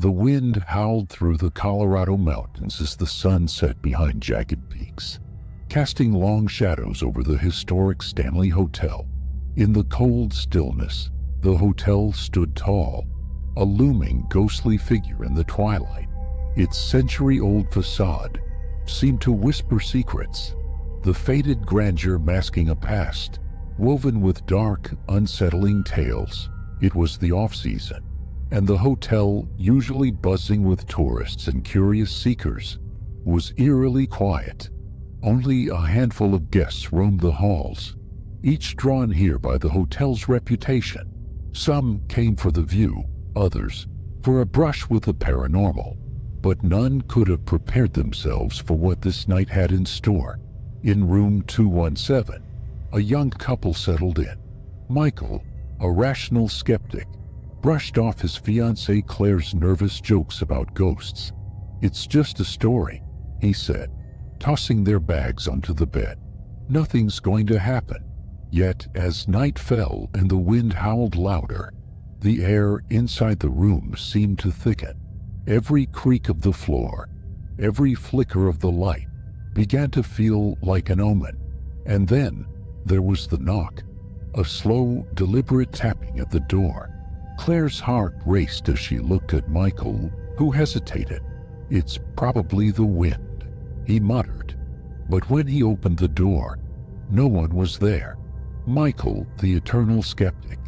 The wind howled through the Colorado mountains as the sun set behind jagged peaks, casting long shadows over the historic Stanley Hotel. In the cold stillness, the hotel stood tall, a looming ghostly figure in the twilight. Its century-old facade seemed to whisper secrets, the faded grandeur masking a past woven with dark, unsettling tales. It was the off-season, and the hotel, usually buzzing with tourists and curious seekers, was eerily quiet. Only a handful of guests roamed the halls, each drawn here by the hotel's reputation. Some came for the view, others for a brush with the paranormal, but none could have prepared themselves for what this night had in store. In room 217, a young couple settled in. Michael, a rational skeptic, brushed off his fiancée Claire's nervous jokes about ghosts. "It's just a story," he said, tossing their bags onto the bed. "Nothing's going to happen." Yet, as night fell and the wind howled louder, the air inside the room seemed to thicken. Every creak of the floor, every flicker of the light began to feel like an omen. And then there was the knock, a slow, deliberate tapping at the door. Claire's heart raced as she looked at Michael, who hesitated. "It's probably the wind," he muttered. But when he opened the door, no one was there. Michael, the eternal skeptic,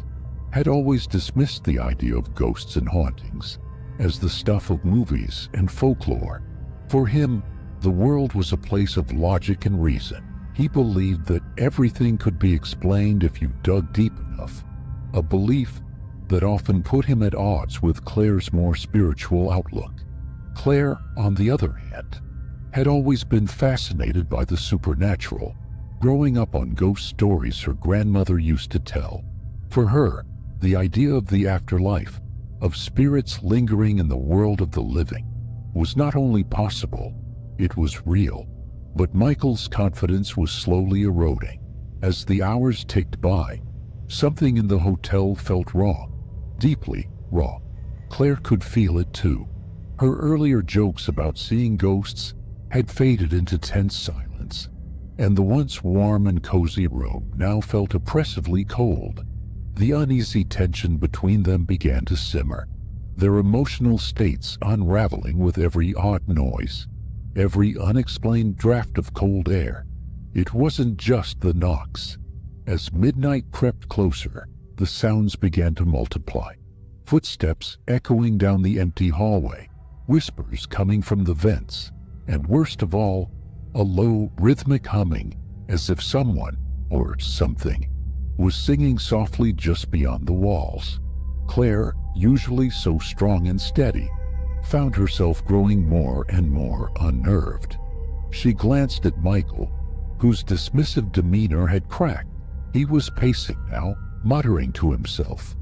had always dismissed the idea of ghosts and hauntings as the stuff of movies and folklore. For him, the world was a place of logic and reason. He believed that everything could be explained if you dug deep enough, a belief that often put him at odds with Claire's more spiritual outlook. Claire, on the other hand, had always been fascinated by the supernatural, growing up on ghost stories her grandmother used to tell. For her, the idea of the afterlife, of spirits lingering in the world of the living, was not only possible, it was real. But Michael's confidence was slowly eroding. As the hours ticked by, something in the hotel felt wrong, deeply wrong. Claire could feel it too. Her earlier jokes about seeing ghosts had faded into tense silence, and the once warm and cozy room now felt oppressively cold. The uneasy tension between them began to simmer, their emotional states unraveling with every odd noise, every unexplained draft of cold air. It wasn't just the knocks. As midnight crept closer, the sounds began to multiply. Footsteps echoing down the empty hallway, whispers coming from the vents, and worst of all, a low, rhythmic humming, as if someone, or something, was singing softly just beyond the walls. Claire, usually so strong and steady, found herself growing more and more unnerved. She glanced at Michael, whose dismissive demeanor had cracked. He was pacing now, muttering to himself.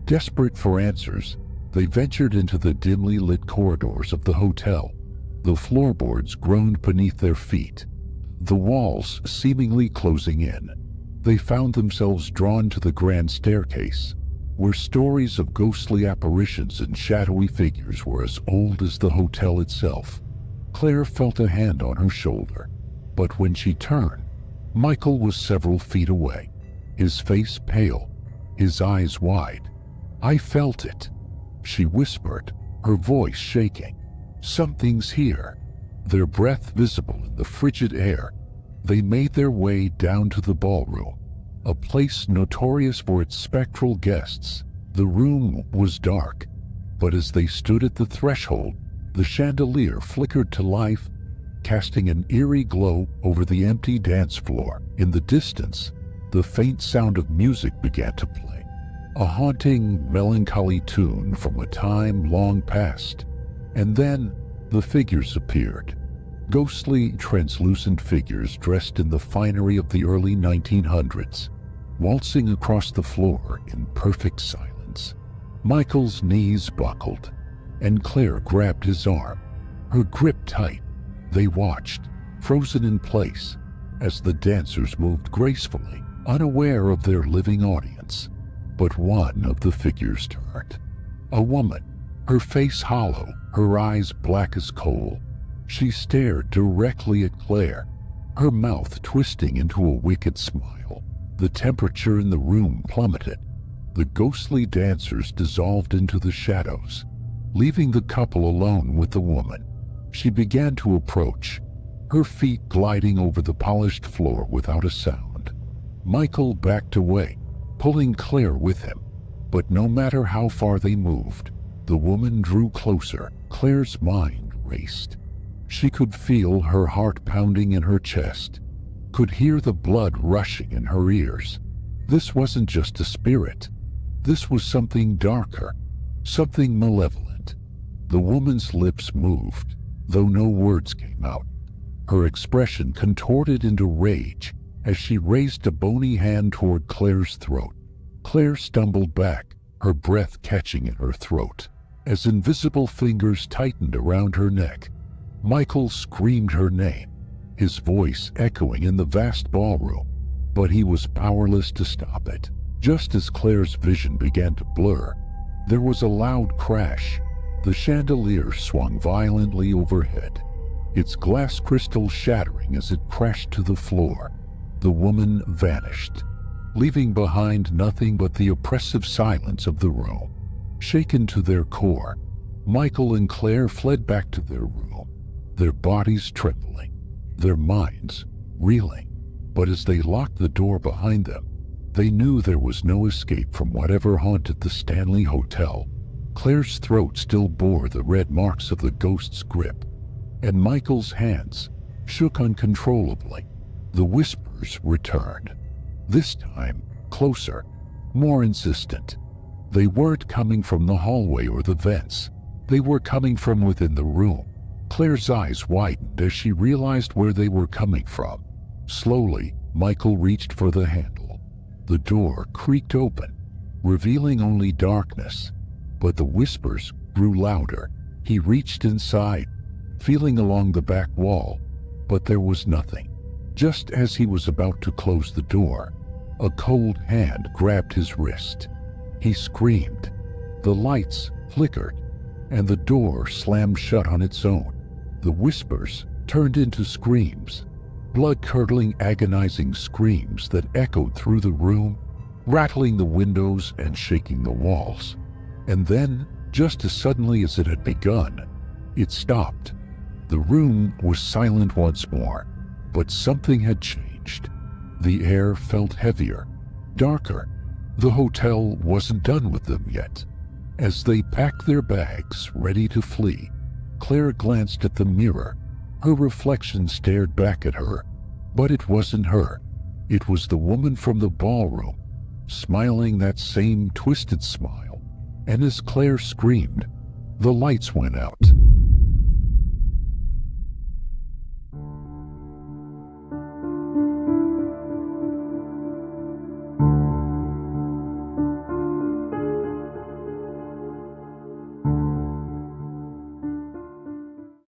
Desperate for answers, they ventured into the dimly lit corridors of the hotel. The floorboards groaned beneath their feet, the walls seemingly closing in. They found themselves drawn to the grand staircase, where stories of ghostly apparitions and shadowy figures were as old as the hotel itself. Claire felt a hand on her shoulder, but when she turned, Michael was several feet away, his face pale, his eyes wide. "I felt it," she whispered, her voice shaking. "Something's here." Their breath visible in the frigid air, they made their way down to the ballroom, a place notorious for its spectral guests. The room was dark, but as they stood at the threshold, the chandelier flickered to life, casting an eerie glow over the empty dance floor. In the distance, the faint sound of music began to play, a haunting, melancholy tune from a time long past. And then the figures appeared. Ghostly, translucent figures dressed in the finery of the early 1900s, waltzing across the floor in perfect silence. Michael's knees buckled, and Claire grabbed his arm, her grip tight. They watched, frozen in place, as the dancers moved gracefully, unaware of their living audience. But one of the figures turned. A woman, Her face hollow, her eyes black as coal. She stared directly at Claire, her mouth twisting into a wicked smile. The temperature in the room plummeted. The ghostly dancers dissolved into the shadows, leaving the couple alone with the woman. She began to approach, her feet gliding over the polished floor without a sound. Michael backed away, pulling Claire with him. But no matter how far they moved, the woman drew closer. Claire's mind raced. She could feel her heart pounding in her chest, could hear the blood rushing in her ears. This wasn't just a spirit. This was something darker, something malevolent. The woman's lips moved, though no words came out. Her expression contorted into rage as she raised a bony hand toward Claire's throat. Claire stumbled back, her breath catching in her throat, as invisible fingers tightened around her neck. Michael screamed her name, his voice echoing in the vast ballroom, but he was powerless to stop it. Just as Claire's vision began to blur, there was a loud crash. The chandelier swung violently overhead, its glass crystal shattering as it crashed to the floor. The woman vanished, leaving behind nothing but the oppressive silence of the room. Shaken to their core, Michael and Claire fled back to their room, their bodies trembling, their minds reeling. But as they locked the door behind them, they knew there was no escape from whatever haunted the Stanley Hotel. Claire's throat still bore the red marks of the ghost's grip, and Michael's hands shook uncontrollably. The whispers returned, this time closer, more insistent. They weren't coming from the hallway or the vents. They were coming from within the room. Claire's eyes widened as she realized where they were coming from. Slowly, Michael reached for the handle. The door creaked open, revealing only darkness, but the whispers grew louder. He reached inside, feeling along the back wall, but there was nothing. Just as he was about to close the door, a cold hand grabbed his wrist. He screamed. The lights flickered, and the door slammed shut on its own. The whispers turned into screams, blood-curdling, agonizing screams that echoed through the room, rattling the windows and shaking the walls. And then, just as suddenly as it had begun, it stopped. The room was silent once more, but something had changed. The air felt heavier, darker. The hotel wasn't done with them yet. As they packed their bags, ready to flee, Claire glanced at the mirror. Her reflection stared back at her, but it wasn't her. It was the woman from the ballroom, smiling that same twisted smile. And as Claire screamed, the lights went out.